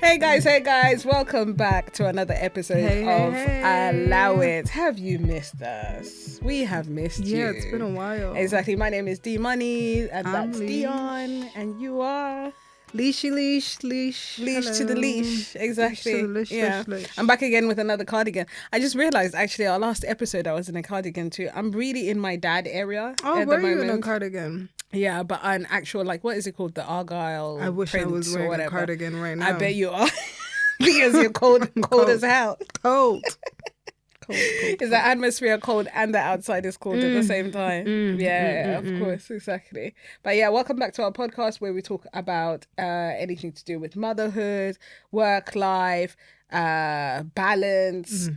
Hey guys, welcome back to another episode of Allow It. Have you missed us? We have missed you. Yeah, it's been a while. Exactly. My name is D Money, and I'm that's Lish. Dion, and you are Leash to the leash. Exactly. Leash to the leash, yeah. leash. I'm back again with another cardigan. I just realized actually our last episode I was in a cardigan too. I'm really in my dad area. Oh, at were the you moment. in a cardigan? Yeah, but an actual what is it called? The Argyle. I wish I was wearing a cardigan right now. I bet you are. Because you're cold as hell. Cold. Is the atmosphere cold and the outside is cold at the same time? Of course, exactly. But yeah, welcome back to our podcast where we talk about anything to do with motherhood, work life, balance,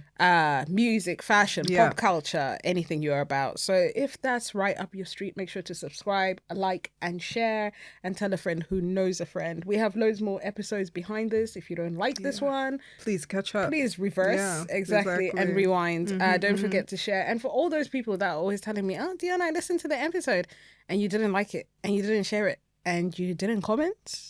music, fashion, pop culture, anything you're about. So if that's right up your street, make sure to subscribe, like and share, and tell a friend who knows a friend. We have loads more episodes behind this. If you don't like this one, please catch up. Please reverse exactly and rewind. Don't forget to share. And for all those people that are always telling me, oh Dion, I listened to the episode and you didn't like it and you didn't share it and you didn't comment,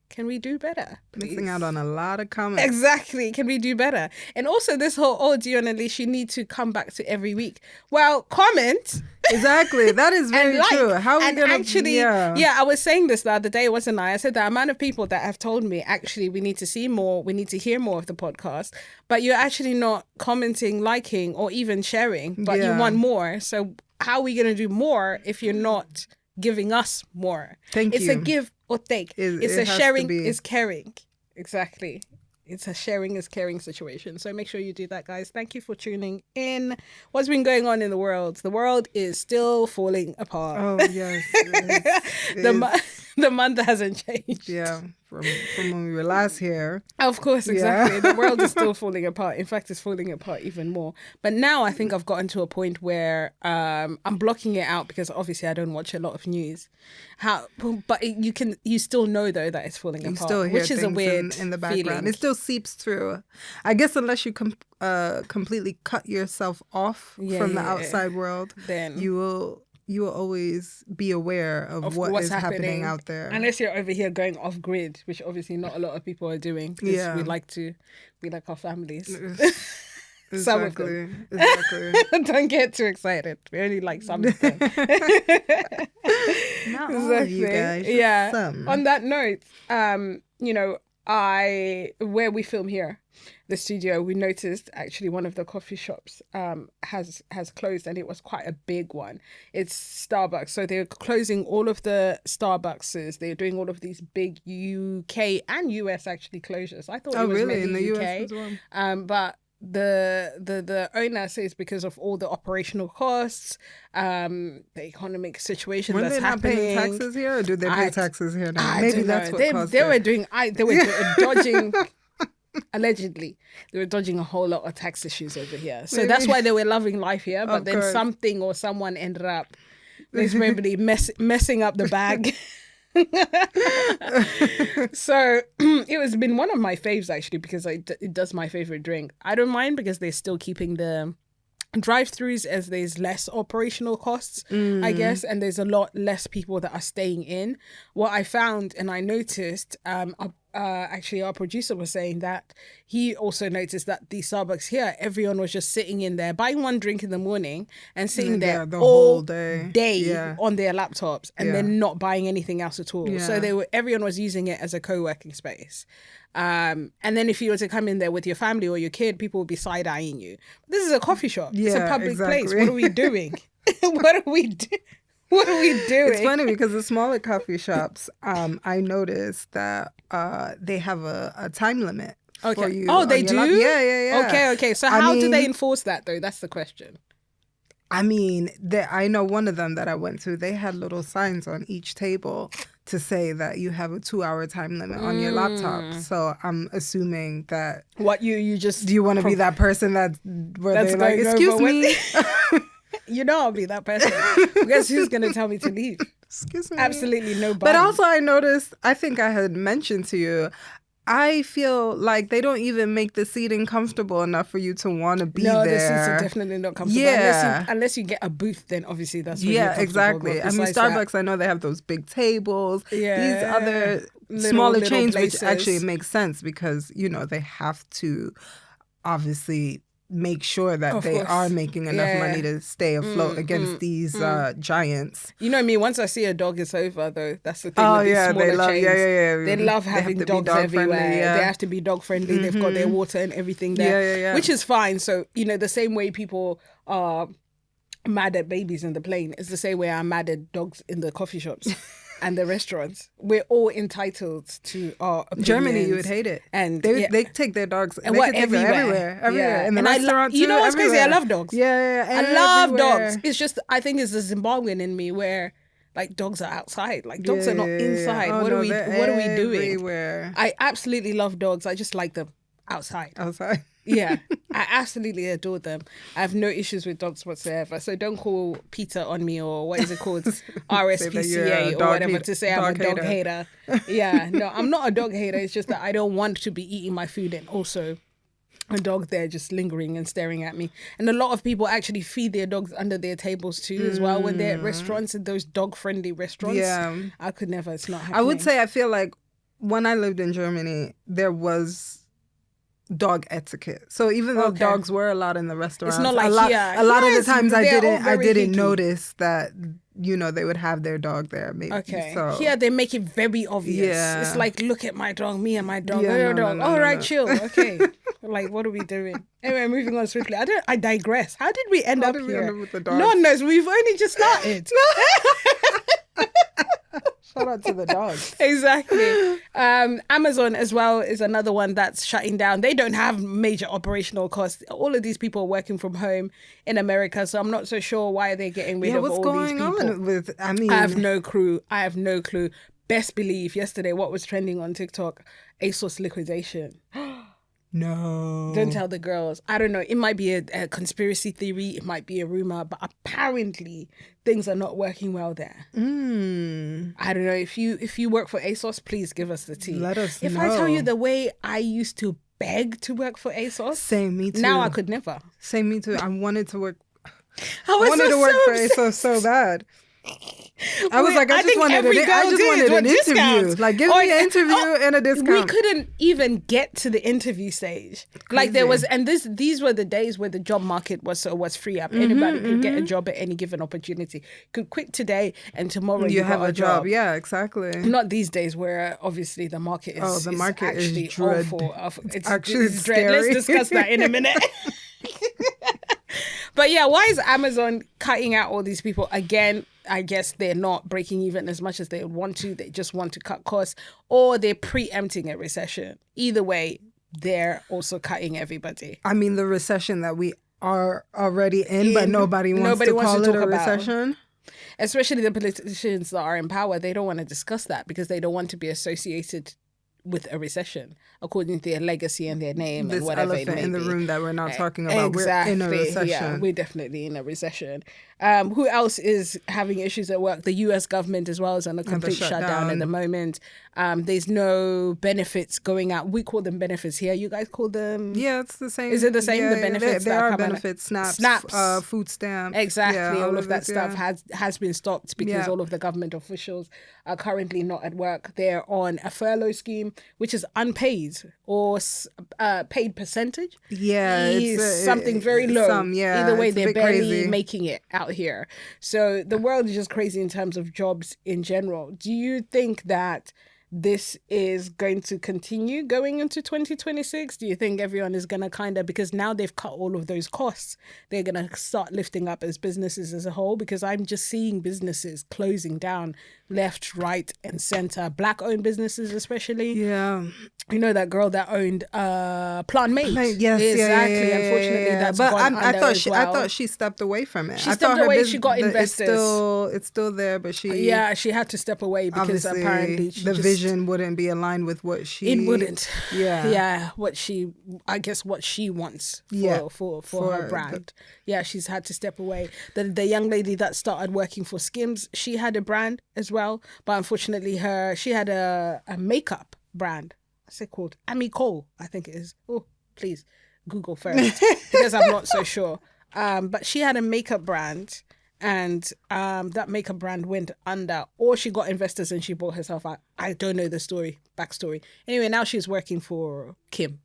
can we do better, please? Missing out on a lot of comments. Exactly. Can we do better? And also this whole Dion and Lish, you need to come back to every week. Well, comment. Exactly. That is very true. How are we going to... Actually, I was saying this the other day, wasn't I? I said the amount of people that have told me, actually, we need to see more, we need to hear more of the podcast, but you're actually not commenting, liking, or even sharing, but you want more. So how are we going to do more if you're not giving us more? It's a give or take. It's a sharing is caring. Exactly. It's a sharing is caring situation. So make sure you do that, guys. Thank you for tuning in. What's been going on in the world? The world is still falling apart. Oh, yes. The month hasn't changed. Yeah, from when we were last here. Of course, exactly. The world is still falling apart. In fact, it's falling apart even more. But now I think I've gotten to a point where I'm blocking it out because obviously I don't watch a lot of news. But you still know though that it's falling apart, still hear which is a weird in the background. feeling. It still seeps through. I guess unless you completely cut yourself off from the outside world, then you will always be aware of what is happening out there. Unless you're over here going off grid, which obviously not a lot of people are doing because we like our families. Exactly. Some of them. Exactly. Don't get too excited. We only like some of them. Not all of you guys. Yeah. Some. On that note, where we film here, the studio, we noticed actually one of the coffee shops has closed, and it was quite a big one. It's Starbucks. So they're closing all of the Starbuckses. They're doing all of these big UK and US actually closures. I thought it was really? mainly In the UK. US as well? But the owner says because of all the operational costs, the economic situation that's happening. They not paying taxes here, or do they pay taxes here now? Maybe that's what caused they were dodging. Allegedly, they were dodging a whole lot of tax issues over here. So that's why they were loving life here. But then something or someone ended up probably messing up the bag. So it has been one of my faves actually because it does my favorite drink. I don't mind because they're still keeping the drive-throughs as there's less operational costs, I guess, and there's a lot less people that are staying in. What I found and I noticed, actually our producer was saying that he also noticed that the Starbucks here, everyone was just sitting in there buying one drink in the morning and sitting there the all whole day on their laptops and then not buying anything else at all. So everyone was using it as a co-working space. And then if you were to come in there with your family or your kid, people would be side-eyeing you. This is a coffee shop. It's a public place. What are we doing? What are we doing? It's funny because the smaller coffee shops, I noticed that they have a time limit for you. Oh, they do? Yeah. Okay. So how do they enforce that though? That's the question. I mean, I know one of them that I went to, they had little signs on each table to say that you have a 2-hour time limit on your laptop. So I'm assuming that... you just... Do you want to be that person that's they're like, excuse me? You know I'll be that person. Guess who's going to tell me to leave? Excuse me. Absolutely nobody. But also I noticed, I think I had mentioned to you, I feel like they don't even make the seating comfortable enough for you to want to be there. No, the seats are definitely not comfortable. Yeah. Unless you get a booth, then obviously that's when yeah, exactly. I mean, Starbucks, I know they have those big tables. Yeah. These other smaller chains, places. Which actually makes sense because, you know, they have to obviously make sure that they are making enough money to stay afloat against these giants. You know me, once I see a dog, it's over though. That's the thing with these smaller chains. They love having dogs everywhere. They have to be dog friendly. They've got their water and everything there, which is fine. So, you know, the same way people are mad at babies in the plane is the same way I'm mad at dogs in the coffee shops. And the restaurants, we're all entitled to our opinions. Germany, you would hate it, and they take their dogs everywhere. Yeah. In the restaurant, you know what's crazy? I love dogs. I love dogs. It's just I think it's the Zimbabwean in me where like dogs are outside, like dogs are not inside. Oh, what are we doing? Everywhere. I absolutely love dogs. I just like them outside. Yeah, I absolutely adore them. I have no issues with dogs whatsoever. So don't call Peter on me or what is it called? RSPCA or whatever to say I'm a dog hater. Yeah, no, I'm not a dog hater. It's just that I don't want to be eating my food and also a dog there just lingering and staring at me. And a lot of people actually feed their dogs under their tables too as well when they're at restaurants and those dog-friendly restaurants. Yeah. I could never. It's not happening. I would say I feel like when I lived in Germany, there was dog etiquette. So even though dogs were allowed in the restaurants, it's not like a lot of the times I didn't notice that, you know, they would have their dog there. Maybe. Okay. So, here they make it very obvious. Yeah. It's like, look at my dog, me and my dog. All right, chill. Okay. Like, what are we doing? Anyway, moving on swiftly. I digress. How did we end up here? With the dogs? Lord knows, we've only just started. Shout out to the dogs. Exactly. Amazon as well is another one that's shutting down. They don't have major operational costs. All of these people are working from home in America, so I'm not so sure why they're getting rid of all these people. What's going on with, I have no clue. Best believe yesterday what was trending on TikTok, ASOS liquidation. No. Don't tell the girls. I don't know. It might be a conspiracy theory. It might be a rumor. But apparently things are not working well there. I don't know. If you work for ASOS, please give us the tea. Let us know. If I tell you the way I used to beg to work for ASOS. Same, me too. Now I could never. Same, me too. I wanted to work. I wanted to work for ASOS so bad. I was like, I just wanted an interview. Like, give me an interview and a discount. We couldn't even get to the interview stage. Crazy. Like there was, and these were the days where the job market was free up. Anybody could get a job at any given opportunity. Could quit today and tomorrow you have a job. Yeah, exactly. Not these days where obviously the market is actually awful. It's actually scary. Let's discuss that in a minute. But yeah, why is Amazon cutting out all these people? Again, I guess they're not breaking even as much as they would want to. They just want to cut costs, or they're preempting a recession. Either way, they're also cutting everybody. I mean, the recession that we are already in, but nobody wants to call it a recession. Especially the politicians that are in power, they don't want to discuss that because they don't want to be associated with a recession, according to their legacy and their name and whatever it may be. This elephant in the room that we're not talking about. Exactly. We're in a recession. Yeah, we're definitely in a recession. Who else is having issues at work? The US government as well is on a complete shutdown at the moment. There's no benefits going out. We call them benefits here. You guys call them? Yeah, it's the same. Is it the same? Yeah, the benefits? There are benefits, snaps, food stamps. Exactly. Yeah, all of that stuff has been stopped because all of the government officials are currently not at work. They're on a furlough scheme, which is unpaid or paid percentage. Yeah, it's something very low. Either way, they're barely making it out here. So the world is just crazy in terms of jobs in general. Do you think that this is going to continue going into 2026? Do you think everyone is going to because now they've cut all of those costs, they're going to start lifting up as businesses as a whole? Because I'm just seeing businesses closing down left, right, and center. Black-owned businesses especially. Yeah. You know that girl that owned Plant Mate? Yes, exactly. Yeah. Unfortunately, that's but gone I thought she stepped away from it. She stepped away. She got investors. It's still there, but she she had to step away because apparently the vision wouldn't be aligned with what she. It wouldn't. Yeah. What she wants for her brand. She's had to step away. The young lady that started working for Skims, she had a brand as well, but unfortunately she had a makeup brand. what's it called? Amy Cole, I think it is. Oh, please Google first because I'm not so sure. But she had a makeup brand, and that makeup brand went under, or she got investors and she bought herself out. I don't know the backstory. Anyway, now she's working for Kim.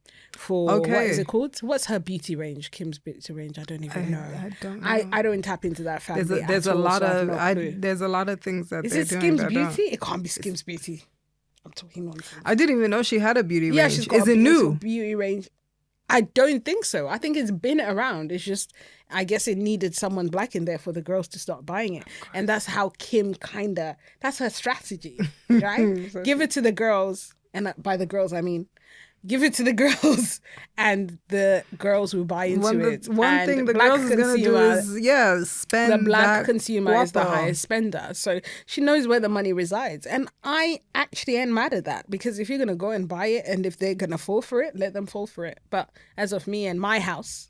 What is it called? What's her beauty range? Kim's beauty range. I don't even know. I don't know. I don't tap into that family. There's a lot of things that is they're it doing. Skims that Beauty? It can't be Skims Beauty. I'm talking nonsense. I didn't even know she had a beauty range. She's got is it new? Beauty range. I don't think so. I think it's been around. It's just, I guess it needed someone black in there for the girls to start buying it. And that's how Kim that's her strategy, right? Give it to the girls. And by the girls, I mean, give it to the girls, and the girls will buy into it. One thing the girls is going to do is, spend. The black consumer is the highest spender. So she knows where the money resides. And I actually ain't mad at that, because if you're going to go and buy it, and if they're going to fall for it, let them fall for it. But as of me and my house,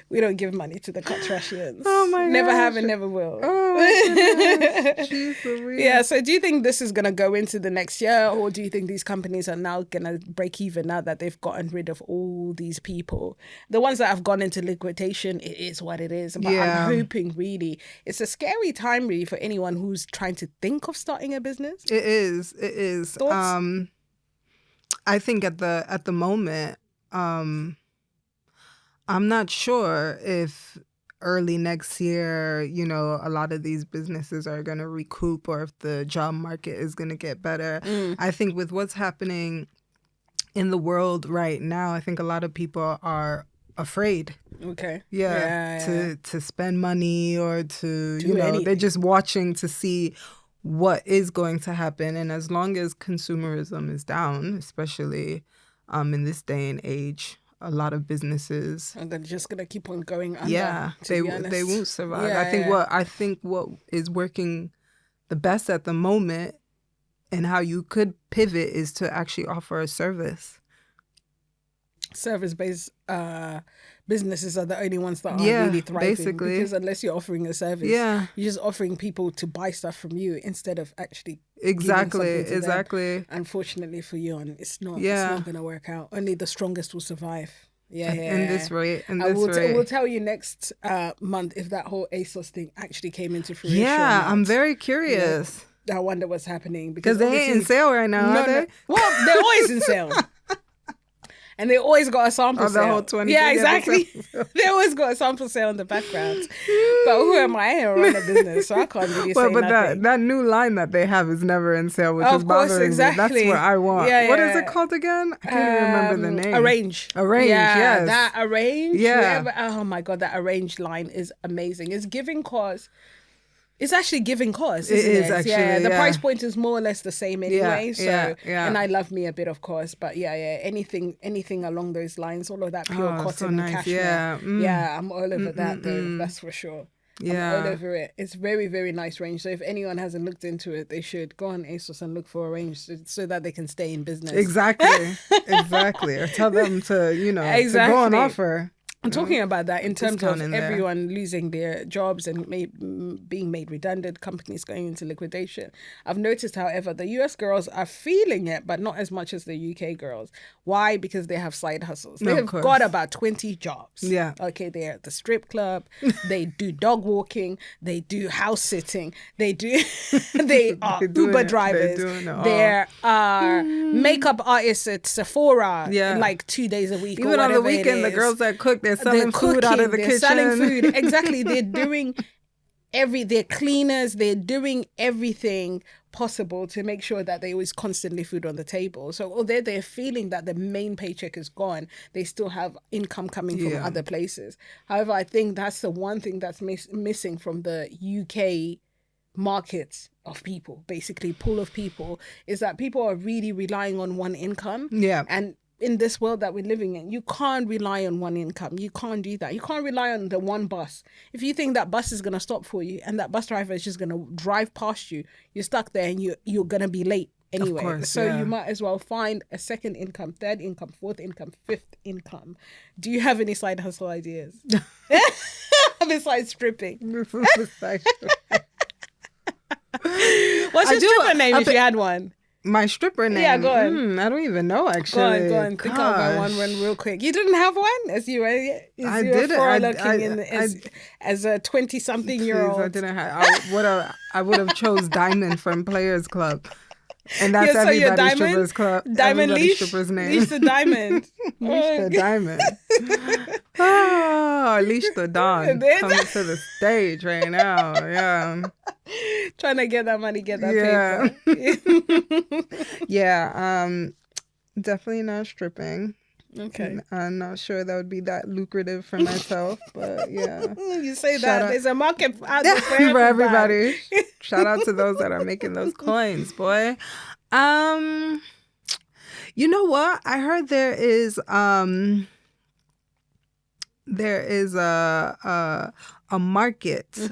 we don't give money to the Kardashians. Oh my god. Never have and never will. Oh my goodness. Jeez, yeah, so do you think this is going to go into the next year, or do you think these companies are now going to break even now that they've gotten rid of all these people? The ones that have gone into liquidation, it is what it is. But I'm hoping, really, it's a scary time really for anyone who's trying to think of starting a business. It is. Thoughts? I think at the moment, I'm not sure if early next year, a lot of these businesses are going to recoup, or if the job market is going to get better. I think with what's happening in the world right now, I think a lot of people are afraid. Okay. To spend money, or to, they're just watching to see what is going to happen. And as long as consumerism is down, especially in this day and age, a lot of businesses, and they're just gonna keep on going under. Yeah, they won't survive. I think what is working the best at the moment, and how you could pivot, is to actually offer a service. Service-based businesses are the only ones that are really thriving. Basically. Because unless you're offering a service, you're just offering people to buy stuff from you instead of actually exactly. Them. Unfortunately for you, and it's not going to work out. Only the strongest will survive. This rate. We'll tell you next month if that whole ASOS thing actually came into fruition. Yeah, I'm very curious. I wonder what's happening, because they ain't in sale right now, are they? Well, they're always in sale. And they always got a sample sale. The whole 20%. Yeah, exactly. They always got a sample sale in the background. But who am I? I don't run a business, so I can't really say nothing. But that new line that they have is never in sale, which is bothering me. That's what I want. Yeah, what is it called again? I can't even remember the name. Arrange. Yes. That Arrange. Yeah. Oh my God, that Arrange line is amazing. It's giving cause. It's actually giving cause, isn't it? It is actually, the price point is more or less the same anyway. Yeah. And I love me a bit of course, but anything along those lines, all of that pure cotton and cashmere. Yeah, I'm all over that though, that's for sure. Yeah. I'm all over it. It's very, very nice range. So if anyone hasn't looked into it, they should go on ASOS and look for a range so that they can stay in business. Exactly. Or tell them to, to go on offer. I'm talking about that in terms of everyone losing their jobs and being made redundant, companies going into liquidation. I've noticed, however, the US girls are feeling it, but not as much as the UK girls. Why? Because they have side hustles. They've got about 20 jobs. Yeah. Okay, they're at the strip club. They do dog walking. They do house sitting. They are Uber drivers. There are makeup artists at Sephora like 2 days a week. Even on the weekend, the girls that cook, they're selling food out of the kitchen. They're selling food. Exactly. They're doing they're cleaners. They're doing everything possible to make sure that there is constantly food on the table. So although they're feeling that the main paycheck is gone, they still have income coming from other places. However, I think that's the one thing that's missing from the UK market of people, basically pool of people, is that people are really relying on one income. Yeah. And in this world that we're living in, you can't rely on one income. You can't do that. You can't rely on the one bus. If you think that bus is going to stop for you and that bus driver is just going to drive past you, you're stuck there and you're going to be late anyway. Of course, so you might as well find a second income, third income, fourth income, fifth income. Do you have any side hustle ideas? Besides stripping. What's your stripper name if you had one? My stripper name? Yeah, go on. I don't even know, actually. Go on. Think about one real quick. You didn't have one? As you were looking as a 20-something-year-old. I didn't have... I would have chose Diamond from Players Club. And that's everybody's stripper's club. Diamond Leash? Stripper's name. Leash the Diamond. Leash the Diamond. Oh, Leash the Dawn. Coming to the stage right now. Yeah. Trying to get that money, get that paper. Yeah. Definitely not stripping. Okay. I'm not sure that would be that lucrative for myself, but yeah. You say that. There's a market out there for everybody. Shout out to those that are making those coins, boy. You know what? I heard there is a market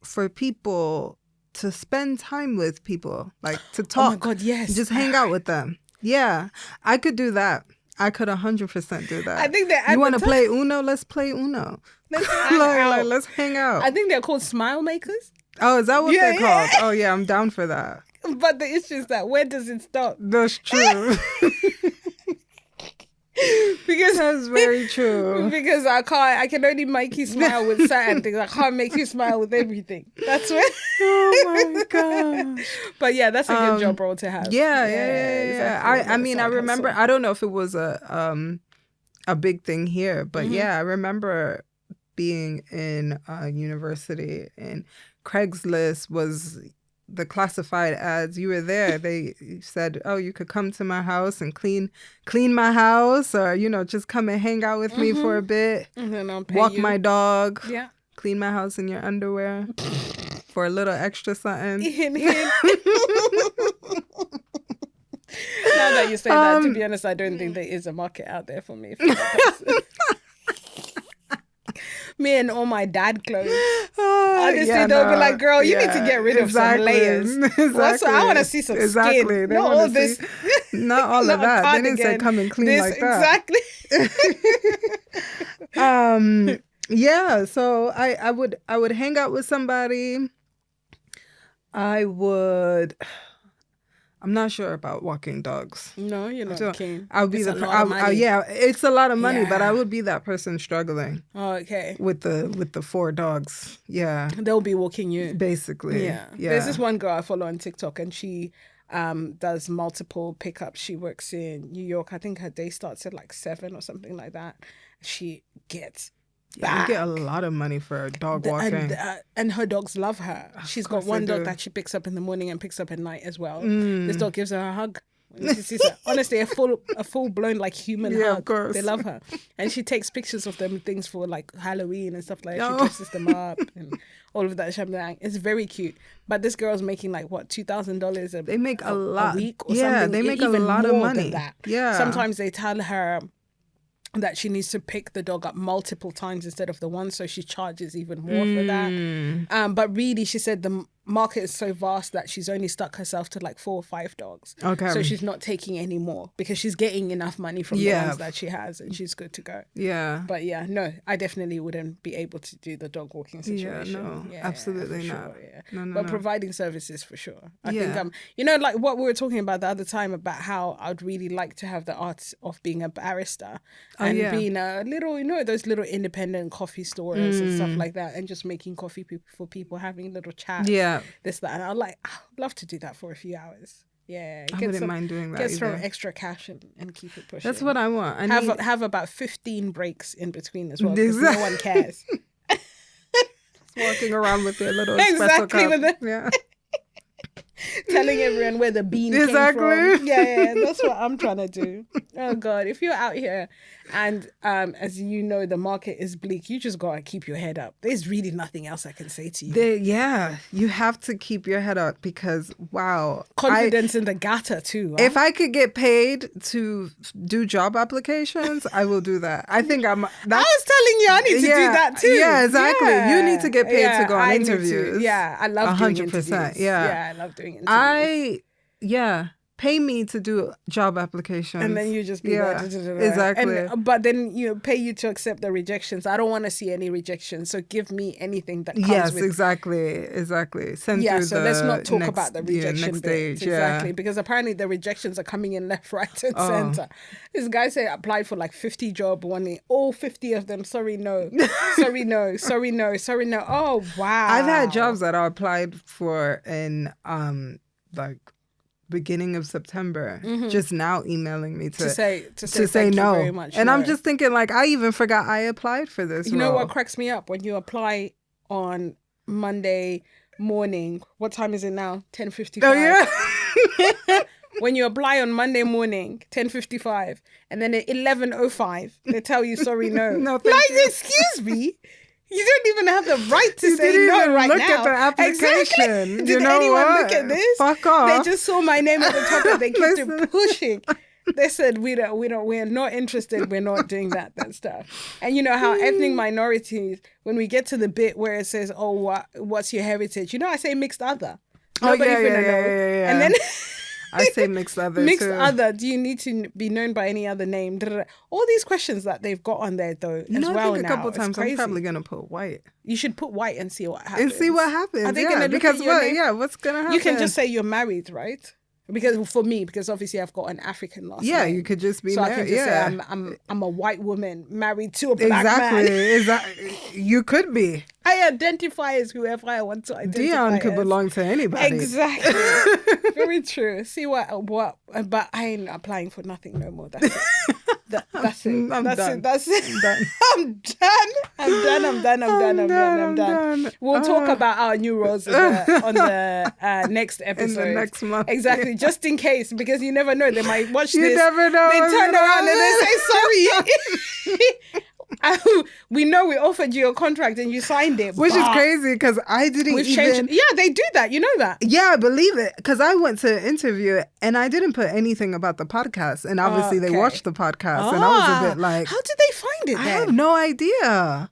for people to spend time with people, like to talk. Oh my God, yes. Just hang out with them. Yeah, I could do that. I could 100% do that. I think that you want to play Uno? Let's play Uno. Let's hang out. Let's hang out. I think they're called smile makers. Oh, is that what they're called? Oh yeah, I'm down for that. But the issue is that where does it stop? That's true. Because that's very true. Because I can only make you smile with certain things. I can't make you smile with everything. That's where. Oh my God. But yeah, that's a good job role to have. Yeah. Exactly. I mean, I remember. I don't know if it was a big thing here, but yeah, I remember being in university and Craigslist was the classified ads. You were there. They said, oh, you could come to my house and clean my house, or, just come and hang out with me for a bit. And then I'll pay walk you. my dog. Yeah. Clean my house in your underwear for a little extra something. Now that you say that, to be honest, I don't think there is a market out there for me. Me and all my dad clothes. Honestly, they'll be like, girl, you need to get rid of some layers. Exactly. I want to see some skin. Not all this. Not all of that. They didn't say come and clean like that. Exactly. Yeah, so I would hang out with somebody. I'm not sure about walking dogs. No, you're not keen. I'll be yeah, it's a lot of money, but I would be that person struggling. Oh, okay. With the 4 dogs. Yeah. They'll be walking you. Basically. Yeah. There's this one girl I follow on TikTok, and she does multiple pickups. She works in New York. I think her day starts at like 7 or something like that. She gets you get a lot of money for a dog walking. And her dogs love her. She's got one dog that she picks up in the morning and picks up at night as well. This dog gives her a hug. Honestly, a full blown like human hug. Of course. They love her. And she takes pictures of them, things for like Halloween and stuff like that. She dresses them up and all of that. It's very cute. But this girl's making like what, $2,000 they make a lot a week or something. Yeah, they make a lot of money. Than that. Yeah. Sometimes they tell her that she needs to pick the dog up multiple times instead of the one, so she charges even more for that. But really, she said the market is so vast that she's only stuck herself to like 4 or 5 dogs. Okay. So she's not taking any more because she's getting enough money from the ones that she has, and she's good to go. Yeah. But yeah, no, I definitely wouldn't be able to do the dog walking situation. Absolutely not. Sure, yeah. No, providing services for sure. I think like what we were talking about the other time about how I'd really like to have the art of being a barista and being a little, those little independent coffee stores and stuff like that, and just making coffee for people, having little chats. Yeah. This, that, and I'd love to do that for a few hours. Yeah, I wouldn't mind doing that. Get some extra cash and keep it pushing. That's what I want. Have about 15 breaks in between as well, because no one cares. Walking around with their little espresso cup. Telling everyone where the bean came from. Yeah, that's what I'm trying to do. Oh God, if you're out here and as you know, the market is bleak, you just gotta keep your head up. There's really nothing else I can say to you. You have to keep your head up because confidence in the gutter too. If I could get paid to do job applications, I will do that. I think I was telling you I need to do that too. Yeah, exactly. You need to get paid to go on interviews. I love doing interviews. Yeah, I love doing interviews. Yeah, pay me to do job applications. And then you just be there. Exactly. But then, pay you to accept the rejections. I don't want to see any rejections. So give me anything that comes with. Exactly. Send through so let's not talk about the rejection next stage. Exactly. Because apparently the rejections are coming in left, right, and center. This guy said applied for like 50 jobs, all 50 of them. Sorry, no. Sorry, no. Sorry, no. Sorry, no. Oh, wow. I've had jobs that I applied for in beginning of September, just now emailing me to say no. Very much, and I'm just thinking, like, I even forgot I applied for this. You know what cracks me up? When you apply on Monday morning, what time is it now? 10:55. Oh yeah. When you apply on Monday morning, 10:55, and then at 11:05, they tell you sorry, no. No, thank you. Excuse me. You don't even have the right to say no right now. Look at the application. Exactly. Did anyone look at this? Fuck off. They just saw my name at the top and they kept pushing. They said, we're not interested. We're not doing that stuff. And you know how ethnic minorities, when we get to the bit where it says, oh, what's your heritage? I say mixed other. Nobody finna know. Yeah. And then I say mixed other Mixed other. Do you need to be known by any other name? All these questions that they've got on there, though, as well. I think a couple times I'm probably going to put white. You should put white and see what happens. Are they going to look at your name? What's going to happen? You can just say you're married, right? Because obviously I've got an African last name. Yeah, you could just be married. So I can just say I'm a white woman married to a black man. Exactly. You could be. I identify as whoever I want to identify Dion could belong to anybody. Exactly. Very true. See what, but I ain't applying for nothing no more. That's it. That's it. I'm done. I'm done. We'll talk about our new roles on the next episode. In the next month. Exactly. Just in case, because you never know. They might watch this. You never know. They turn around and they say, sorry. We know we offered you a contract and you signed it. Which is crazy because I didn't even... Yeah, they do that. You know that? Yeah, I believe it. Because I went to interview and I didn't put anything about the podcast. And obviously they watched the podcast. And I was a bit like... How did they find it then? I have no idea.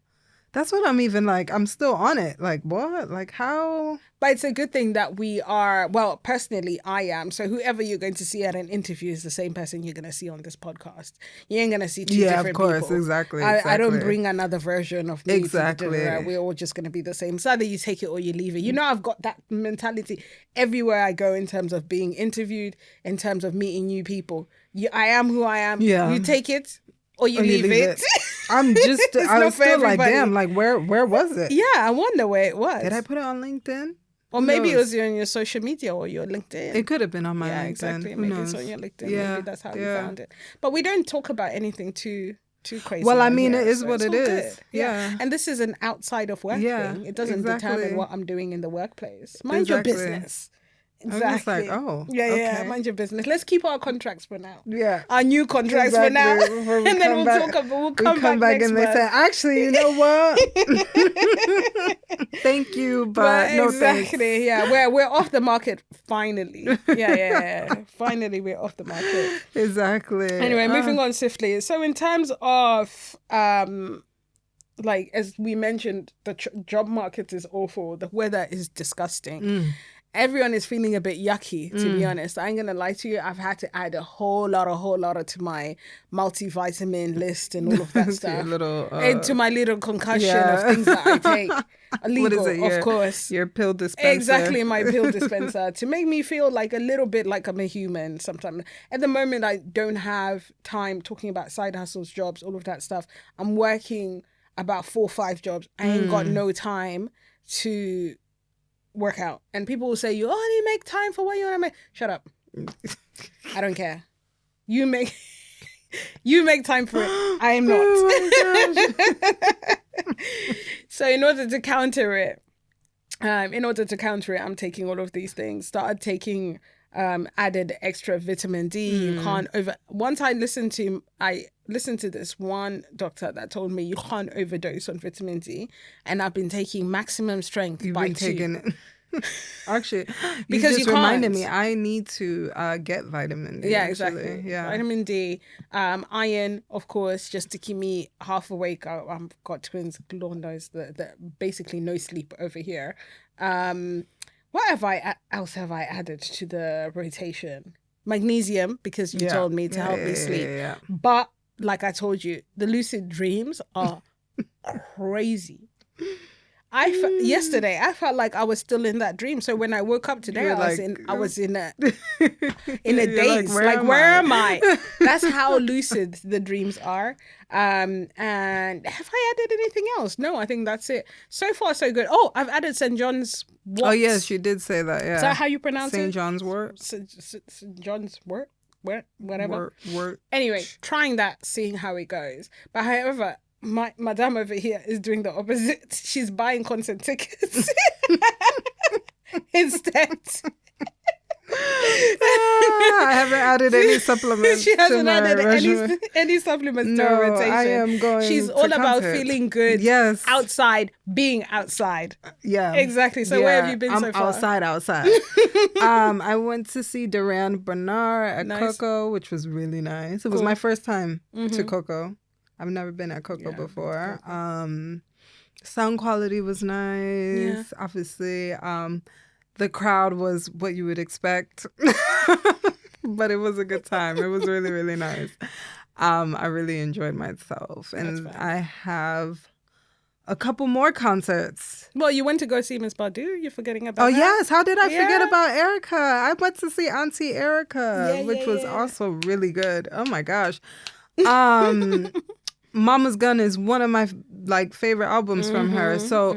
That's what I'm even like, I'm still on it. Like, what? Like, how? But it's a good thing that we are, well, personally, I am. So whoever you're going to see at an interview is the same person you're going to see on this podcast. You ain't going to see two different people. Yeah, of course, exactly. I don't bring another version of me. Exactly. We're all just going to be the same. So either you take it or you leave it. I've got that mentality everywhere I go in terms of being interviewed, in terms of meeting new people. I am who I am. Yeah. You take it. Or you leave it. I'm just, I was still like, damn, like, where was it? Yeah, I wonder where it was. Did I put it on LinkedIn? Or maybe it was on your social media or your LinkedIn. It could have been on my LinkedIn. Exactly. Who maybe knows? It's on your LinkedIn. Yeah. Maybe that's how we found it. But we don't talk about anything too crazy. Well, I mean, here, it is so what it is. Yeah. And this is an outside of work thing. It doesn't determine what I'm doing in the workplace. Mind your business. Exactly. I'm just like, oh. Yeah, mind your business. Let's keep our contracts for now. Yeah. Our new contracts for now. And then we'll come back and they say, actually, you know what? Thank you, but no thanks. Exactly. Yeah. We're off the market finally. Yeah. Finally we're off the market. Exactly. Anyway, moving on swiftly. So in terms of like as we mentioned, the job market is awful. The weather is disgusting. Everyone is feeling a bit yucky, to be honest. I ain't going to lie to you. I've had to add a whole lot to my multivitamin list and all of that stuff. And to my little concussion of things that I take. Illegal, what is it? Of course. Your pill dispenser. Exactly, my pill dispenser. To make me feel like a little bit like I'm a human sometimes. At the moment, I don't have time talking about side hustles, jobs, all of that stuff. I'm working about 4 or 5 jobs. I ain't got no time to work out. And people will say, you only make time for what you want to make. Shut up. I don't care. You make time for it. I am not. So in order to counter it, I'm taking all of these things. Started taking added extra vitamin D. You can't once I listened to this one doctor that told me you can't overdose on vitamin D, and I've been taking maximum strength. You've been taking it. Actually, because you reminded me, I need to get vitamin D. Yeah, actually. exactly. Yeah, vitamin D, iron, of course, just to keep me half awake. I've got twins. Lord knows that basically no sleep over here. What else have I added to the rotation? magnesium, because you told me to help me sleep. Yeah. But like I told you, the lucid dreams are crazy. Yesterday I felt like I was still in that dream. So when I woke up today, I was in a daze. Like, where am I? That's how lucid the dreams are. And have I added anything else? No, I think that's it. So far, so good. Oh, I've added St. John's wort. Oh yes, you did say that. Yeah. Is that how you pronounce it? St. John's wort. St. John's wort. Whatever. Wort. Anyway, trying that, seeing how it goes. But however, my madame over here is doing the opposite. She's buying concert tickets instead. I haven't added any supplements. She hasn't added any supplements to her rotation. I am going. She's all about feeling good. Yes. Outside, being outside. Yeah. Exactly. So where have you been so far? Outside. I went to see Duran Bernard at Coco, which was really nice. It was my first time to Coco. I've never been at Coco before. Sound quality was nice. Obviously, the crowd was what you would expect, but it was a good time. It was really, really nice. I really enjoyed myself, and I have a couple more concerts. Well, you went to go see Miss Badu. You're forgetting about that? Oh, yes. How did I forget about Erica? I went to see Auntie Erica, which was also really good. Oh, my gosh. Mama's Gun is one of my favorite albums from her. So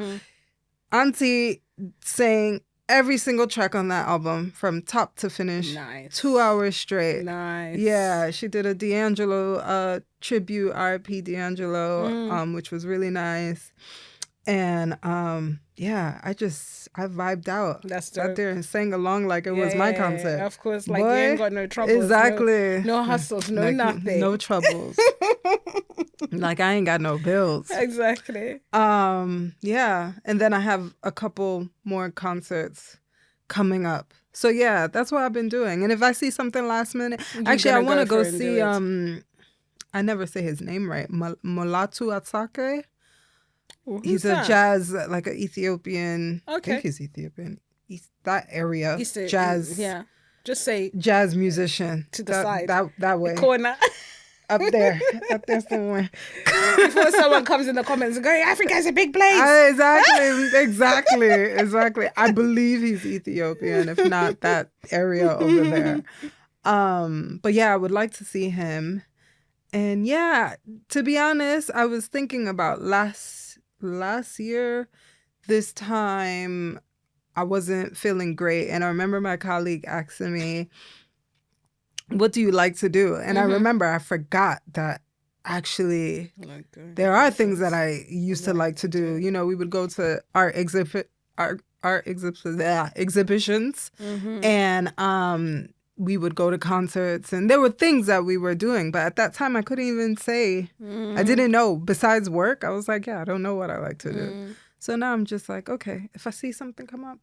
Auntie sang every single track on that album from top to finish. Nice. 2 hours straight. Nice. Yeah, she did a D'Angelo tribute, R.I.P. D'Angelo, which was really nice. And I vibed out. That's dope. Sat there and sang along like it was my concert. Yeah. Of course, like, you ain't got no troubles. Exactly. No hustles, no nothing. No troubles. Like, I ain't got no bills. Exactly. Yeah. And then I have a couple more concerts coming up. So yeah, that's what I've been doing. And if I see something last minute, actually I want to go see I never say his name right. Mulatu Atsake. He's a jazz, like an Ethiopian. Okay. I think he's Ethiopian. That area. Jazz. Yeah. Just say jazz musician. To the side. That way. The corner. Up there somewhere. Before someone comes in the comments and going, Africa's a big place. Exactly. I believe he's Ethiopian, if not that area over there. But yeah, I would like to see him. And yeah, to be honest, I was thinking about last year, this time, I wasn't feeling great. And I remember my colleague asking me, what do you like to do? And I remember I forgot that actually there are things that I used to like to do. You know, we would go to art exhibitions and we would go to concerts, and there were things that we were doing, but at that time I couldn't even say, I didn't know. Besides work, I was like, I don't know what I like to do. So now I'm just like, okay, if I see something come up,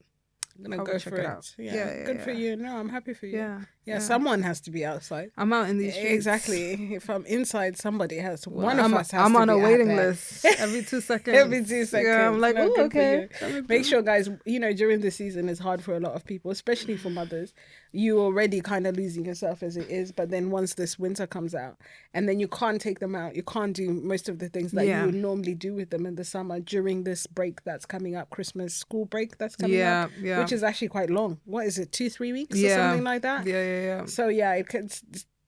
I'm going to go for it. Out. Yeah. Good for you. No, I'm happy for you. Yeah, someone has to be outside. I'm out in these streets. Exactly. If I'm inside, somebody has to. One of us has to be I'm on a waiting there. list every 2 seconds. Every 2 seconds. Yeah, I'm like, okay. Make sure, guys, during the season is hard for a lot of people, especially for mothers. You already kind of losing yourself as it is, but then once this winter comes out, and then you can't take them out, you can't do most of the things that you would normally do with them in the summer during this break that's coming up, Christmas school break that's coming up, which is actually quite long. What is it, 2-3 weeks or something like that? Yeah. So it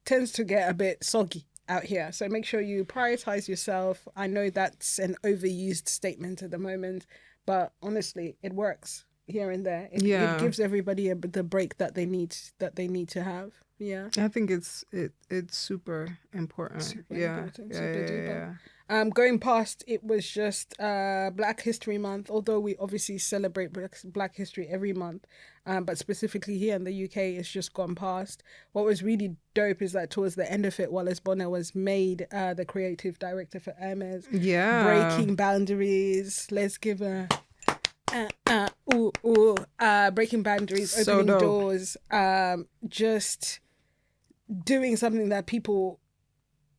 tends to get a bit soggy out here. So make sure you prioritize yourself. I know that's an overused statement at the moment, but honestly, it works here and there. It gives everybody the break that they need to have. Yeah, I think it's super important. Super duper. Going past, it was just Black History Month, although we obviously celebrate Black History every month, but specifically here in the UK, it's just gone past. What was really dope is that towards the end of it, Wallace Bonner was made the creative director for Hermes. Yeah. Breaking boundaries. Let's give a... breaking boundaries, opening doors, just doing something that people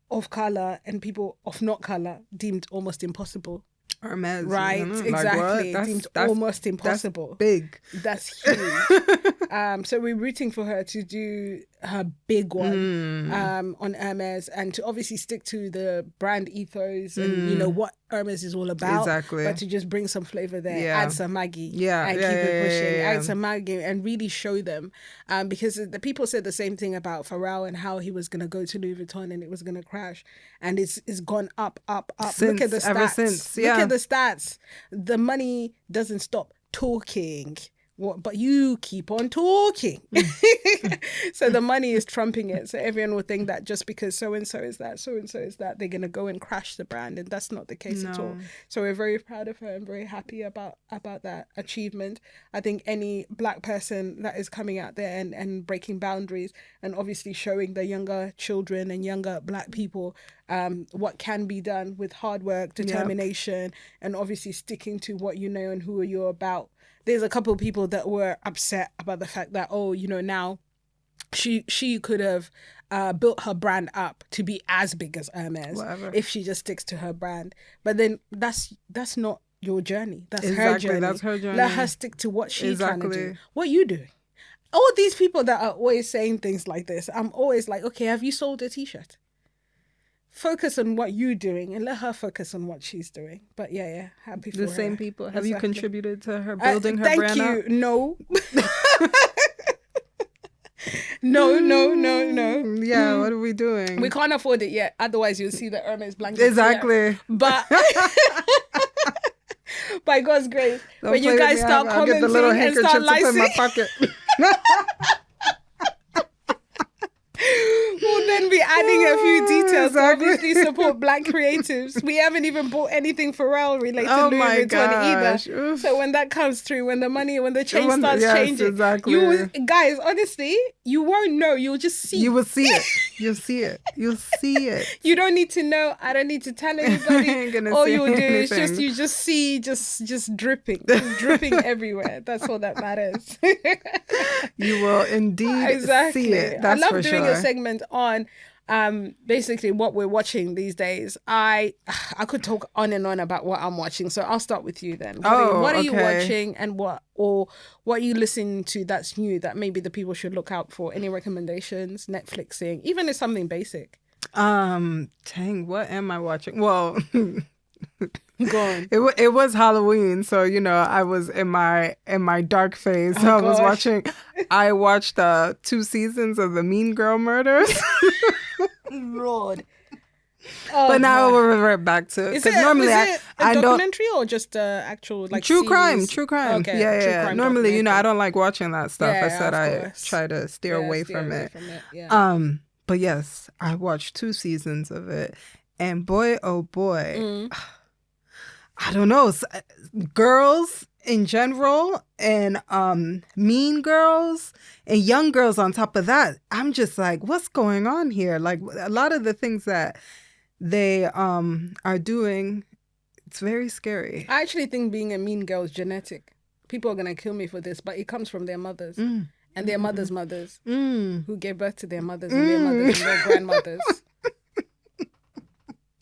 of color and people of not color deemed almost impossible. Hermes, right? Exactly. Like, deemed almost impossible. That's big. That's huge. So we're rooting for her to do her big one on Hermes, and to obviously stick to the brand ethos and, you know, what Hermes is all about. Exactly. But to just bring some flavor there, add some Maggie, and keep it pushing, add some Maggie, and really show them. Because the people said the same thing about Pharrell and how he was going to go to Louis Vuitton and it was going to crash. And it's gone up. Look at the stats. Ever since, Look at the stats. The money doesn't stop talking. But you keep on talking. So the money is trumping it. So everyone will think that just because so-and-so is that, they're going to go and crash the brand. And that's not the case at all. So we're very proud of her and very happy about that achievement. I think any Black person that is coming out there and breaking boundaries and obviously showing the younger children and younger Black people what can be done with hard work, determination, and obviously sticking to what you know and who you're about. There's a couple of people that were upset about the fact that, oh, you know, now she could have built her brand up to be as big as Hermes if she just sticks to her brand. But then that's not your journey. That's her journey. That's her journey. Let her stick to what she's trying to do. What are you doing? All these people that are always saying things like this, I'm always like, okay, have you sold a t-shirt? Focus on what you're doing and let her focus on what she's doing. But happy for her. The same people. Have you contributed to her building her brand up? Thank you. No. No. Yeah, what are we doing? We can't afford it yet. Otherwise, you'll see the Hermes blanket. Exactly. Here. But by God's grace, when you guys start commenting and start licensing, in my pocket. We'll then be adding a few details to obviously support Black creatives. We haven't even bought anything Pharrell related to Louis Vuitton either. Oof. So when that comes through, when the change starts changing, guys, honestly, you won't know. You'll just see. You will see it. You'll see it. You'll see it. You don't need to know. I don't need to tell anybody. All you'll do is just see dripping everywhere. That's all that matters. You will indeed see it. That's I love doing a segment on basically what we're watching these days. I could talk on and on about what I'm watching, so I'll start with you then. What are you watching, and what are you listening to that's new that maybe the people should look out for? Any recommendations? Netflixing, even if something basic. Dang, what am I watching? Well, go on. It was Halloween, so you know I was in my dark phase. So I watched 2 seasons of the Mean Girl Murders. Lord. But now I will revert back to, because normally I don't. Documentary or just actual like true series? crime. Okay. Yeah. True crime normally, you know, I don't like watching that stuff. Yeah, I said I try to steer away from it. But yes, I watched 2 seasons of it, and boy, oh boy, I don't know, girls in general, and mean girls and young girls on top of that. I'm just like, what's going on here? Like a lot of the things that they are doing, it's very scary. I actually think being a mean girl is genetic. People are gonna kill me for this, but it comes from their mothers and their mothers' mothers who gave birth to their mothers and their mothers and their grandmothers.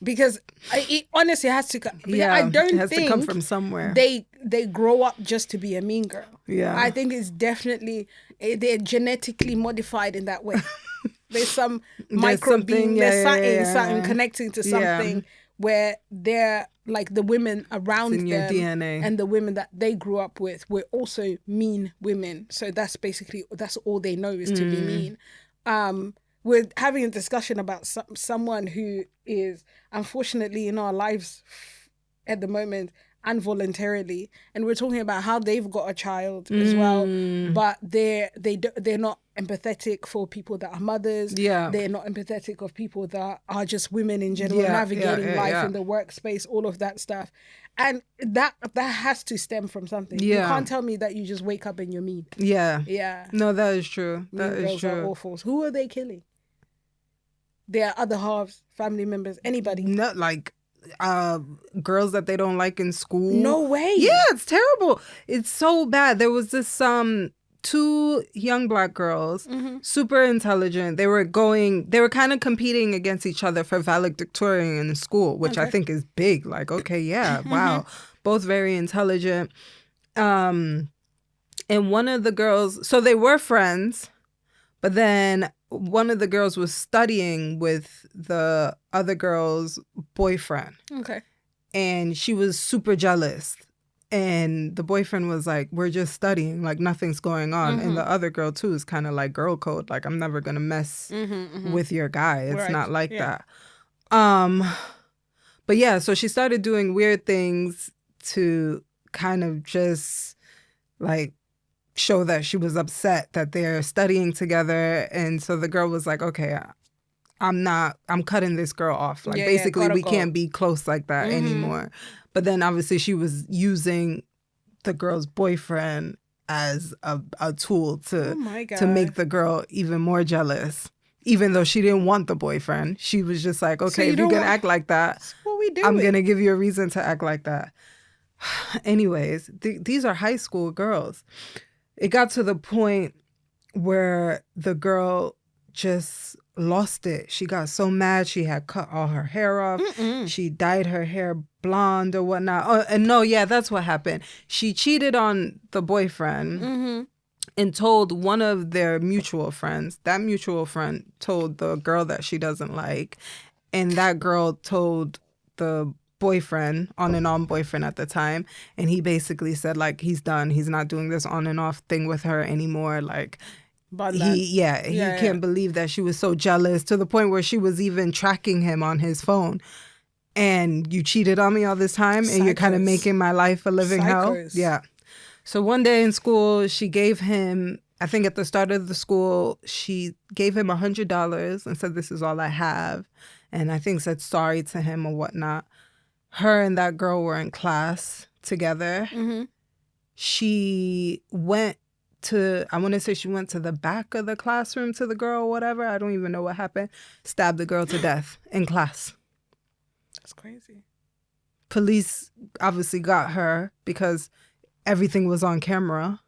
Because it honestly has to come. Yeah, I don't it has think to come from somewhere. They grow up just to be a mean girl. Yeah, I think it's definitely they're genetically modified in that way. There's some microbeam. There's something connecting to something where they're like the women around them your DNA. And the women that they grew up with were also mean women. So that's all they know is to be mean. We're having a discussion about someone who is unfortunately in our lives at the moment involuntarily, and we're talking about how they've got a child as well, but they're not empathetic for people that are mothers. They're not empathetic of people that are just women in general, navigating life in the workspace, all of that stuff. And that has to stem from something. You can't tell me that you just wake up and you're mean. No, that is true. That mean is true. Are awful. Who are they killing? Their other halves, family members, anybody. Not like girls that they don't like in school. No way. Yeah, it's terrible. It's so bad. There was this 2 young Black girls, super intelligent. They were kind of competing against each other for valedictorian in school, which I think is big. Like, okay, yeah, wow. Both very intelligent. And one of the girls, so they were friends, but then one of the girls was studying with the other girl's boyfriend. Okay. And she was super jealous. And the boyfriend was like, we're just studying, like nothing's going on. And the other girl too is kind of like girl code, like I'm never gonna mess with your guy. It's not like that. But yeah, so she started doing weird things to kind of just like show that she was upset that they're studying together. And so the girl was like, okay, I'm cutting this girl off. Like basically we can't be close like that anymore. But then obviously she was using the girl's boyfriend as a tool to make the girl even more jealous. Even though she didn't want the boyfriend. She was just like, okay, so if you're going to act like that, I'm going to give you a reason to act like that. Anyways, these are high school girls. It got to the point where the girl just lost it. She got so mad. She had cut all her hair off. She dyed her hair blonde or whatnot. Oh, and no, yeah, that's what happened. She cheated on the boyfriend and told one of their mutual friends. That mutual friend told the girl that she doesn't like. And that girl told the boyfriend, on and on boyfriend at the time. And he basically said, like, he's done. He's not doing this on and off thing with her anymore. Like, he can't believe that she was so jealous to the point where she was even tracking him on his phone. And you cheated on me all this time and you're kind of making my life a living hell. Yeah. So one day in school, she gave him, I think at the start of the school, she gave him $100 and said, this is all I have. And I think said sorry to him or whatnot. Her and that girl were in class together. She went I want to say she went to the back of the classroom to the girl or whatever. I don't even know what happened. Stabbed the girl to death in class. That's crazy. Police obviously got her because everything was on camera.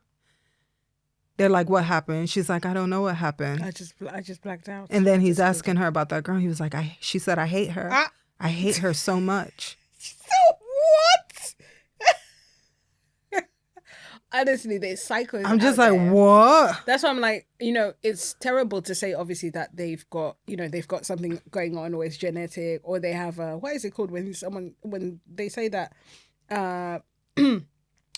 They're like, what happened? She's like, I don't know what happened. I just blacked out. And then he's asking her about that girl. He was like, she said, I hate her. I hate her so much. So what? Honestly, they're psychos. I'm just like, what? That's why I'm like, it's terrible to say, obviously, that they've got something going on, or it's genetic, or they have what is it called when they say that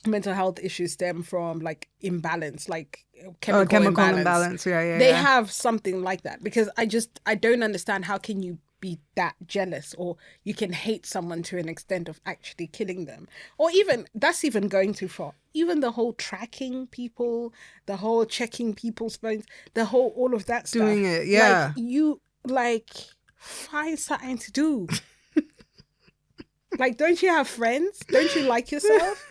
mental health issues stem from like imbalance, like chemical imbalance. They have something like that, because I don't understand how can you be that jealous, or you can hate someone to an extent of actually killing them, or even that's even going too far. Even the whole tracking people, the whole checking people's phones, the whole all of that stuff. Doing it, yeah. Like, you find something to do. Like, don't you have friends? Don't you like yourself?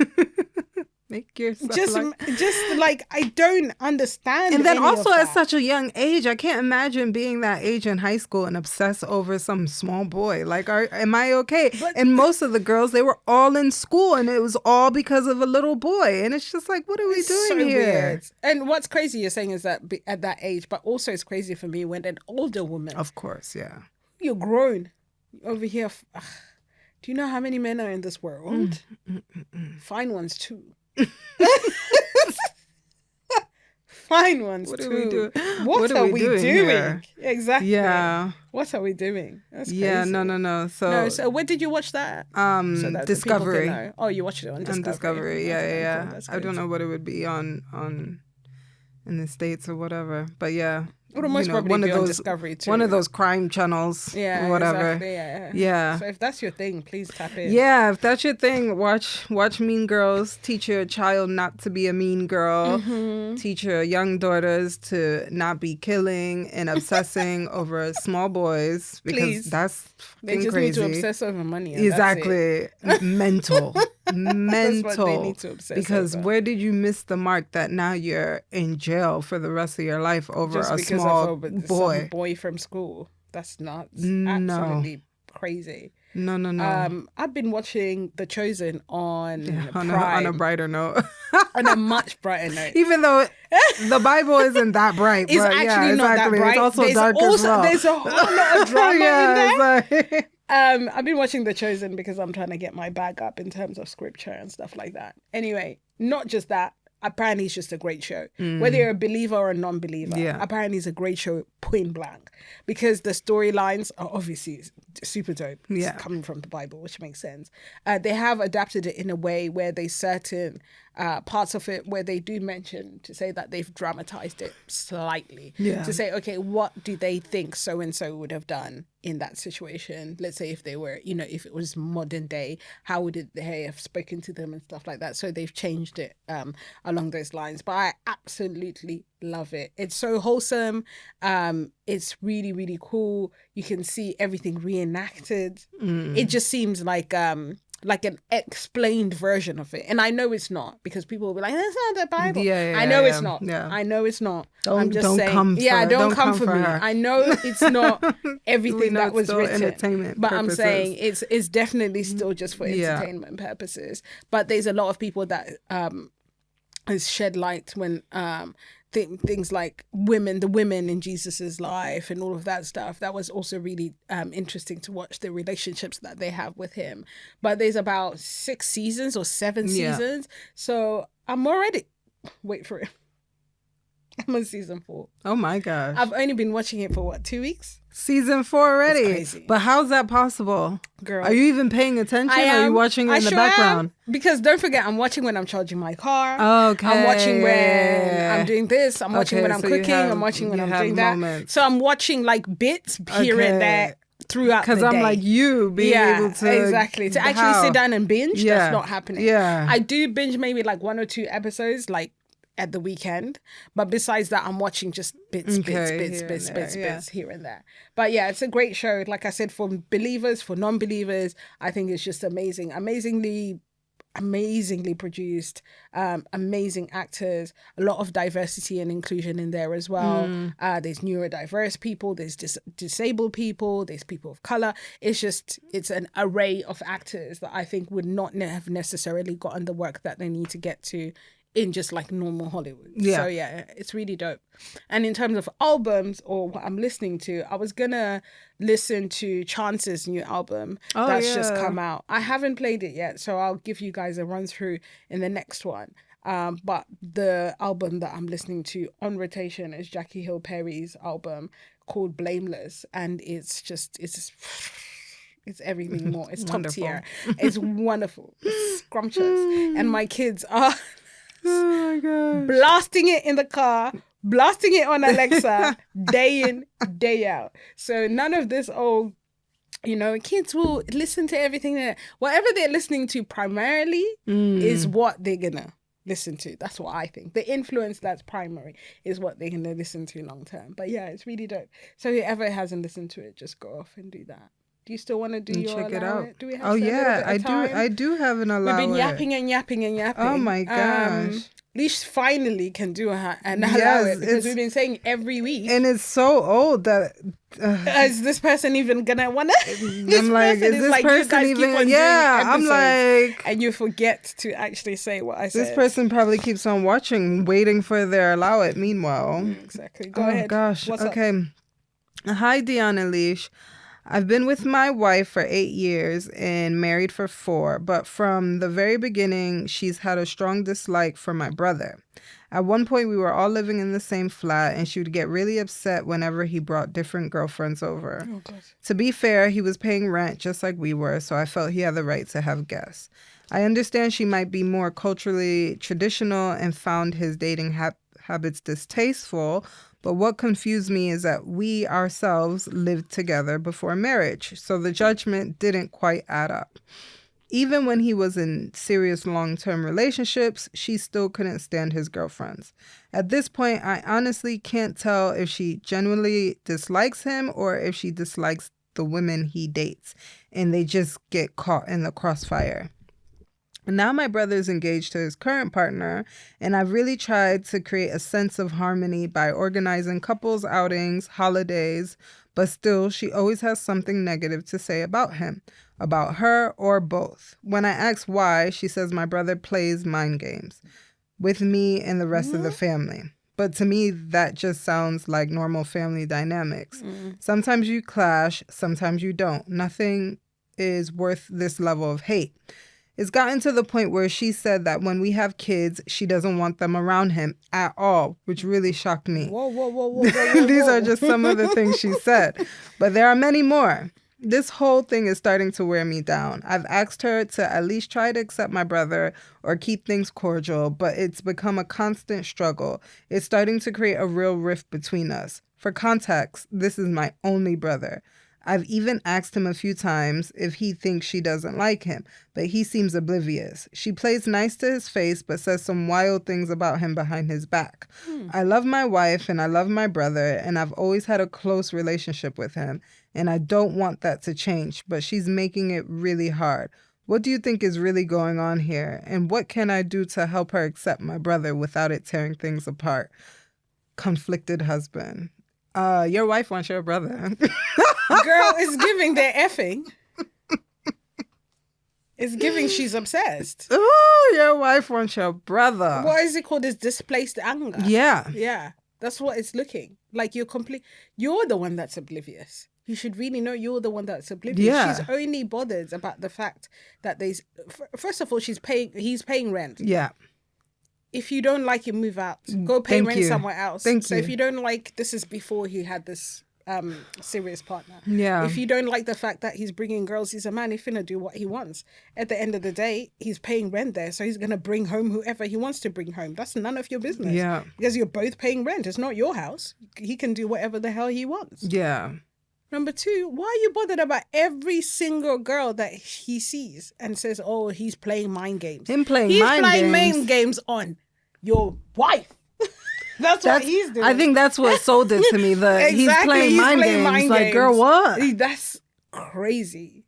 Make yourself just like I don't understand. And then also at such a young age, I can't imagine being that age in high school and obsess over some small boy. Like, am I okay? And most of the girls, they were all in school, and it was all because of a little boy. And it's just like, what are we doing here? Weird. And what's crazy you're saying is that at that age, but also it's crazy for me when an older woman. Of course, yeah. You're grown over here. Do you know how many men are in this world? Fine ones too. Fine ones what too. Are we doing? What are we doing? Here? Exactly. Yeah. What are we doing? That's crazy. Yeah. No. So where did you watch that? So that Discovery. Oh, you watched it on Discovery. On Discovery. Yeah. Cool. I don't know what it would be on in the States or whatever, but yeah. It would most probably be on Discovery too. One of those crime channels. Yeah, whatever. Exactly, yeah. So if that's your thing, please tap in. Yeah, if that's your thing, watch Mean Girls. Teach your child not to be a mean girl. Teach your young daughters to not be killing and obsessing over small boys, because that's they just crazy. Need to obsess over money. Exactly. Mental. That's what they need to obsess because over. Where did you miss the mark that now you're in jail for the rest of your life over a small boy? Some boy from school. That's nuts. Absolutely crazy. No. I've been watching The Chosen on a brighter note. On a much brighter note. Even though the Bible isn't that bright. It's actually not that bright. It's also dark as well. There's a whole lot of drama in there. Like... I've been watching The Chosen because I'm trying to get my bag up in terms of scripture and stuff like that. Anyway, not just that. apparently it's just a great show. Whether you're a believer or a non-believer, apparently it's a great show, point blank. Because the storylines are obviously super dope. It's coming from the Bible, which makes sense. They have adapted it in a way where there's certain parts of it where they do mention to say that they've dramatized it slightly. To say, okay, what do they think so-and-so would have done in that situation? Let's say if they were, you know, if it was modern day, how would they have spoken to them and stuff like that? So they've changed it along those lines. But I absolutely love it. It's so wholesome. It's really, really cool. You can see everything reenacted. It just seems like an explained version of it. And I know it's not, because people will be like, that's not the Bible. I know it's not. I know it's not. I'm just saying. Don't come for me. I know it's not everything that was written. But I'm saying it's definitely still just for entertainment purposes. But there's a lot of people that has shed light when things like the women in Jesus's life and all of that stuff. That was also really interesting to watch, the relationships that they have with him. But there's about 6 seasons or 7 seasons. So I'm already, wait for it. I'm on season 4. Oh my gosh. I've only been watching it for 2 weeks? Season 4 already. It's crazy. But how's that possible? Girl. Are you even paying attention? Or are you watching it in the background? Because don't forget, I'm watching when I'm charging my car. Okay. I'm watching when I'm doing this. I'm watching when I'm cooking. I'm watching when I'm doing that. So I'm watching like bits here and there throughout the day. Because I'm like you, being able to... exactly. To actually sit down and binge, that's not happening. Yeah. I do binge maybe like 1 or 2 episodes, like at the weekend, but besides that, I'm watching just bits here and there. But yeah, it's a great show. Like I said, for believers, for non-believers, I think it's just amazing, amazingly produced, amazing actors, a lot of diversity and inclusion in there as well. There's neurodiverse people, there's disabled people, there's people of color. It's an array of actors that I think would not have necessarily gotten the work that they need to get to in just like normal Hollywood. So yeah, it's really dope. And in terms of albums or what I'm listening to, I was gonna listen to Chance's new album that's just come out. I haven't played it yet, so I'll give you guys a run through in the next one. But the album that I'm listening to on rotation is Jackie Hill Perry's album called Blameless, and it's everything more. It's top tier. It's wonderful. It's scrumptious. And my kids are oh my gosh, blasting it in the car, blasting it on Alexa, day in, day out. So none of this, kids will listen to everything. Whatever they're listening to primarily is what they're gonna listen to. That's what I think. The influence that's primary is what they're gonna listen to long term. But yeah, it's really dope. So whoever hasn't listened to it, just go off and do that. Do you still want to do your check it out? Do we have I do have an allow. We've been yapping and yapping and yapping. Oh my gosh. Lish finally can do an allow it, because we've been saying every week. And it's so old that... is this person even gonna want to? I'm like, is this person even... Yeah, I'm like... And you forget to actually say what I said. This person probably keeps on watching, waiting for their allow it. Meanwhile... Exactly. Go ahead. Oh gosh. What's okay. Up? Hi, Deanna Lish. I've been with my wife for 8 years and married for 4, but from the very beginning, she's had a strong dislike for my brother. At one point, we were all living in the same flat, and she would get really upset whenever he brought different girlfriends over. Oh, God. To be fair, he was paying rent just like we were, so I felt he had the right to have guests. I understand she might be more culturally traditional and found his dating habits distasteful, but what confused me is that we ourselves lived together before marriage, so the judgment didn't quite add up. Even when he was in serious long-term relationships, she still couldn't stand his girlfriends. At this point, I honestly can't tell if she genuinely dislikes him or if she dislikes the women he dates, and they just get caught in the crossfire. Now my brother's engaged to his current partner, and I've really tried to create a sense of harmony by organizing couples outings, holidays, but still she always has something negative to say about him, about her, or both. When I ask why, she says my brother plays mind games with me and the rest of the family. But to me, that just sounds like normal family dynamics. Sometimes you clash, sometimes you don't. Nothing is worth this level of hate. It's gotten to the point where she said that when we have kids, she doesn't want them around him at all, which really shocked me. Whoa. These are just some of the things she said. But there are many more. This whole thing is starting to wear me down. I've asked her to at least try to accept my brother or keep things cordial, but it's become a constant struggle. It's starting to create a real rift between us. For context, this is my only brother. I've even asked him a few times if he thinks she doesn't like him, but he seems oblivious. She plays nice to his face, but says some wild things about him behind his back. I love my wife and I love my brother, and I've always had a close relationship with him, and I don't want that to change, but she's making it really hard. What do you think is really going on here? And what can I do to help her accept my brother without it tearing things apart? Conflicted husband. Your wife wants your brother. Girl, it's giving their effing. It's giving she's obsessed. Oh, your wife wants your brother. What is it called? Is displaced anger. Yeah. Yeah. That's what it's looking like. You're the one that's oblivious. You should really know you're the one that's oblivious. Yeah. She's only bothered about the fact that first of all, he's paying rent. Yeah. If you don't like it, move out. Go pay rent somewhere else. So if you don't like, this is before he had this serious partner. Yeah. If you don't like the fact that he's bringing girls, he's a man. He's finna do what he wants. At the end of the day, he's paying rent there, so he's gonna bring home whoever he wants to bring home. That's none of your business. Yeah. Because you're both paying rent. It's not your house. He can do whatever the hell he wants. Yeah. Number two, why are you bothered about every single girl that he sees and says, oh, he's playing mind games? He's playing mind games on your wife. That's what he's doing. I think that's what sold it to me. Exactly, he's playing mind games. Like, girl, what? That's crazy.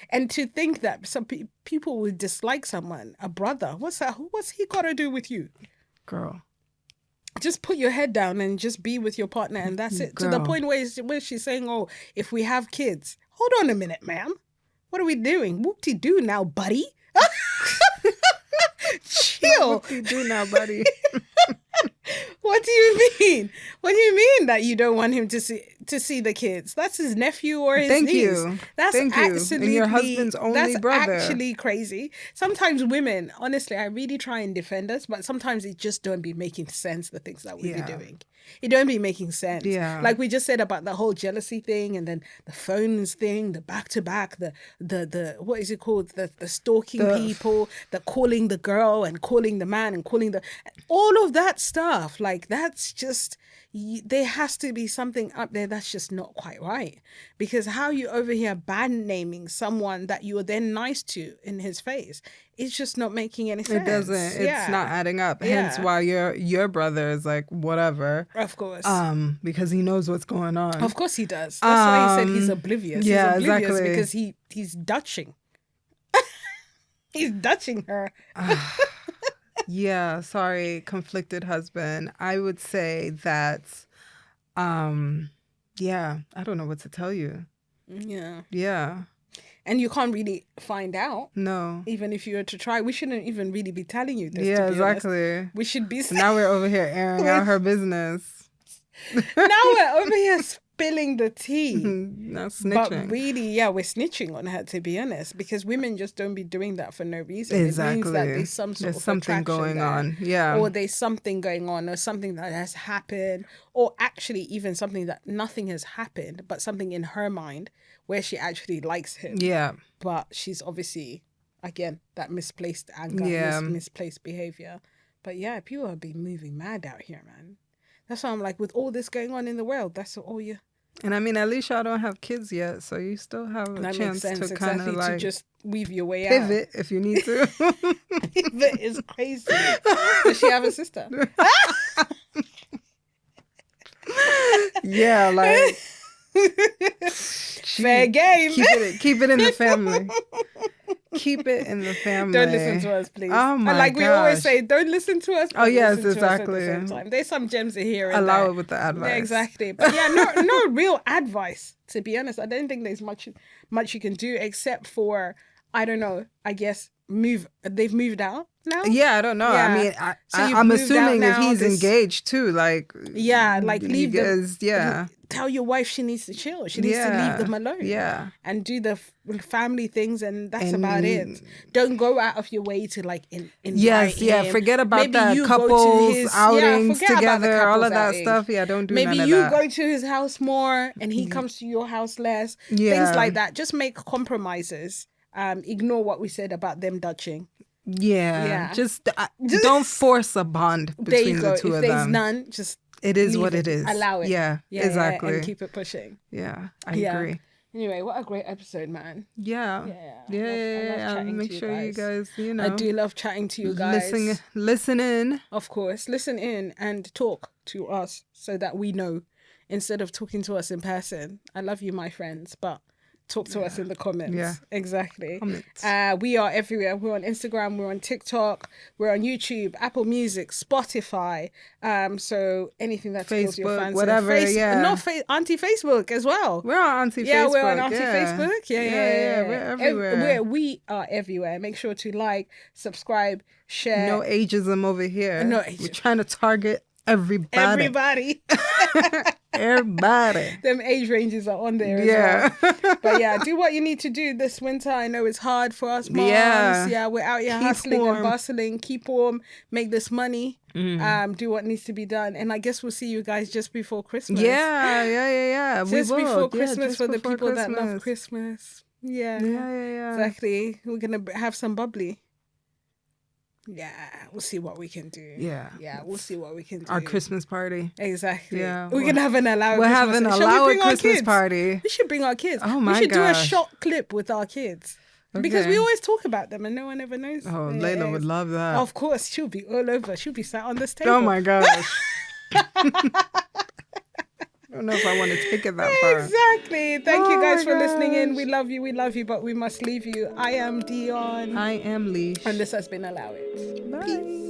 And to think that some people would dislike someone, a brother, what's that? What's he got to do with you? Girl. Just put your head down and just be with your partner, and that's it. Girl. To the point where she's saying, oh, if we have kids. Hold on a minute, ma'am. What are we doing? Whoop-de-doo now, buddy. Chill. Whoop-de-doo now, buddy. What do you mean? What do you mean that you don't want him to see the kids? That's his nephew or his niece. Thank you. That's absolutely, and your husband's only brother. That's actually crazy. Sometimes women, honestly, I really try and defend us, but sometimes it just don't be making sense, the things that we be doing. It don't be making sense. Yeah. Like we just said about the whole jealousy thing, and then the phones thing, the back-to-back, the what is it called? The stalking people, the calling the girl and calling the man and calling all of that stuff. Like that's just, there has to be something up there that's just not quite right. Because how you over here bad naming someone that you were then nice to in his face, it's just not making any sense. It doesn't. It's not adding up. Hence why your brother is like, whatever. Of course. Because he knows what's going on. Of course he does. That's why he said he's oblivious. Yeah, he's oblivious exactly. Because he's Dutching. He's Dutching her. Yeah, sorry, conflicted husband. I would say that, I don't know what to tell you. Yeah. Yeah. And you can't really find out. No. Even if you were to try. We shouldn't even really be telling you this, Yeah, to be exactly. honest. We should be... Now we're over here airing out her business. Now we're over here spilling the tea. Not snitching. But really, we're snitching on her, to be honest, because women just don't be doing that for no reason. Exactly. It means that there's some sort of something going there, on. Yeah. Or there's something going on, or something that has happened, or actually even something that nothing has happened, but something in her mind where she actually likes him. Yeah. But she's obviously, again, that misplaced anger, misplaced behavior. But yeah, people have been moving mad out here, man. That's why I'm like, with all this going on in the world, that's all you... And I mean, at least y'all don't have kids yet, so you still have a chance to kind of like... to just weave your way pivot if you need to. Pivot is crazy. Does she have a sister? Yeah, like... Fair game. Keep it in the family. Keep it in the family. Don't listen to us, please. Oh my Like we always say, don't listen to us. Oh yes, exactly. There's some gems in here. And allow there. it with the advice. Yeah, exactly. But yeah, no real advice. To be honest, I don't think there's much you can do except for, I don't know. I guess they've moved out. now? Yeah, I don't know. Yeah. I mean, I'm assuming if he's engaged too, like... Yeah, like leave them... Yeah. Tell your wife she needs to chill. She needs to leave them alone. Yeah. And do the family things, and that's about it. Don't go out of your way to like invite him. Forget about maybe that couples outings together, all of that stuff. Yeah, don't do none of that. Maybe you go to his house more and he comes to your house less. Things like that. Just make compromises. Ignore what we said about them dutching. Yeah. Just don't force a bond between the two of them. If there's none, just... It is what it is. Allow it. Yeah, exactly. And keep it pushing. Yeah, I agree. Anyway, what a great episode, man. Yeah. I love make sure you guys, I do love chatting to you guys. Listen in. Of course. Listen in and talk to us so that we know instead of talking to us in person. I love you, my friends, but talk to us in the comments. Yeah, exactly. We are everywhere. We're on Instagram, we're on TikTok, we're on YouTube, Apple Music, Spotify. So anything that tickles your fancy. Whatever, Auntie Facebook as well. We're on Auntie Facebook. Yeah, we're on Auntie Facebook. Yeah. We're everywhere. We are everywhere. Make sure to like, subscribe, share. No ageism over here. No ageism. We're trying to target everybody. Everybody. Them age ranges are on there as well. But do what you need to do this winter. I know it's hard for us moms. Yeah, we're out here hustling and bustling. Keep warm. Make this money. Do what needs to be done. And I guess we'll see you guys just before Christmas. Yeah. Just before Christmas for the people that love Christmas. Yeah. Exactly. We're going to have some bubbly. Yeah, we'll see what we can do. Yeah, we'll see what we can do. Our Christmas party. Exactly. Yeah, we can have an allowed. We'll have an allowed Christmas party. We should bring our kids. Oh my gosh. We should do a short clip with our kids. Okay. Because we always talk about them and no one ever knows. Oh, Layla would love that. Of course, she'll be all over. She'll be sat on this table. Oh my gosh. I don't know if I want to take it that far. Exactly. Thank you guys for listening in. We love you, but we must leave you. I am Dion. I am Lish. And this has been Allow It. Bye. Peace.